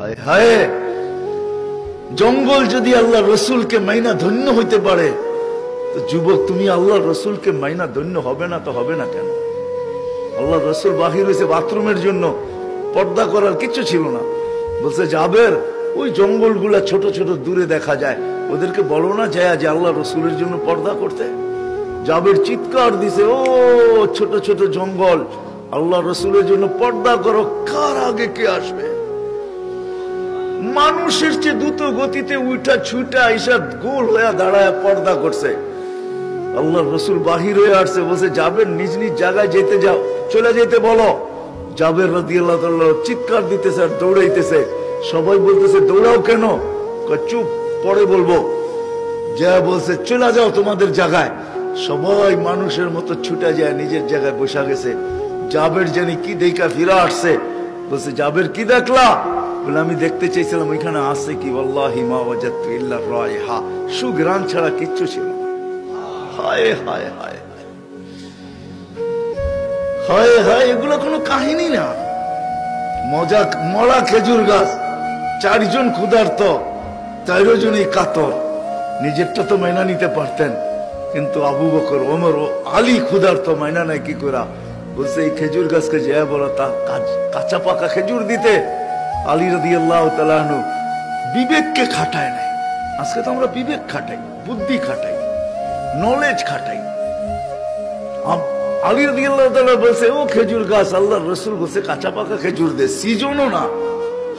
হায় হায়, জঙ্গল যদি আল্লাহ রসুলকে মাইনা ধন্য হইতে পারে, তো যুবক তুমি আল্লাহ রসুলকে মাইনা ধন্য হবে না তো হবে না কেন? আল্লাহ রসুল বাহির হয়েছে বাথরুমের জন্য, পর্দা করার কিছু ছিল না। বলছে জাবের, ওই জঙ্গলগুলা ছোট ছোট দূরে দেখা যায়, ওদেরকে বলো না যায় যে আল্লাহ রসুলের জন্য পর্দা করতে। জাবের চিৎকার দিছে, ও ছোট ছোট জঙ্গল, আল্লাহ রসুলের জন্য পর্দা করো, কার আগে কে আসবে? মানুষের চেয়ে দ্রুত গতিতে উঠা ছুটা এইসব গোল হয়ে দাঁড়ায় পর্দা করছে। আল্লাহ রসুল বাহির হয়ে আসছে, বলছে জাবের নিজ নিজ জায়গায় যেতে যাও, চলে যেতে বলো। জাবের রাদিয়াল্লাহু তাআলা চিৎকার দিতেছে আর দৌড়াইতেছে। সবাই বলতেছে দৌড়াও কেন? চুপ, পরে বলবো। যা বলছে চলে যাও তোমাদের জায়গায়। সবাই মানুষের মতো ছুটে যায়, নিজের জায়গায় বসা গেছে। জাবের জানি কি দেখা ফিরে আসছে, বলছে জাবের কি দেখলা? বলে আমি দেখতে চাইছিলাম ওইখানে আছে কি, ওয়াল্লাহি মা ওয়াজাদতু ইল্লা রায়হা, সুঘ্রাণ ছাড়া কিচ্ছু ছিল না। হায় হায় হায় হায় হায়, এগুলো কোনো কাহিনী না। মজা মরা খেজুর গাছ, চারজন ক্ষুধার্ত, 13 জনই কাতর। নিজেরটা তো মাইনা নিতে পারতেন, কিন্তু আবু বকর, ওমর ও আলী ক্ষুধার্ত, মাইনা নাই কি করা? বলছে এই খেজুর গাছকে যে বলো তা কাঁচা পাকা খেজুর দিতে। আলী রাদিয়াল্লাহু তাআলা আনহু বিবেককে খাটায় নাই। আজকে তো আমরা বিবেক খাটাই, বুদ্ধি খাটাই, নলেজ খাটাই। আলী রাদিয়াল্লাহু তাআলা বলছে ও খেজুর গাছ, আল্লাহর রাসূল বলছে কাঁচা পাকা খেজুর দে, সিজনও না,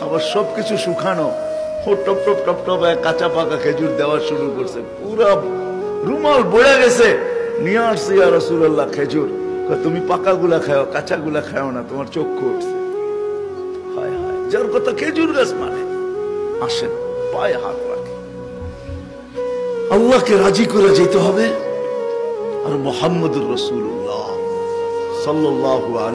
আবার সবকিছু শুকানো, ও টপ টপ টপ টপ কাঁচা পাকা খেজুর দেওয়া শুরু করছে। পুরা রুমাল বয়ে গেছে, নিয়ে আসছে ইয়া রাসূলুল্লাহ খেজুর। তুমি পাকা গুলা খাও, কাঁচা গুলা খাও না, তোমার চক্ষু উঠছে। হায় হায়, যার কথা খেজুর গাছ মানে। আসেন, পায়ে হাত রাখে, আল্লাহকে রাজি করে যেতে হবে। আর মুহাম্মদুর রাসূলুল্লাহ সাল্লাল্লাহু আলাইহি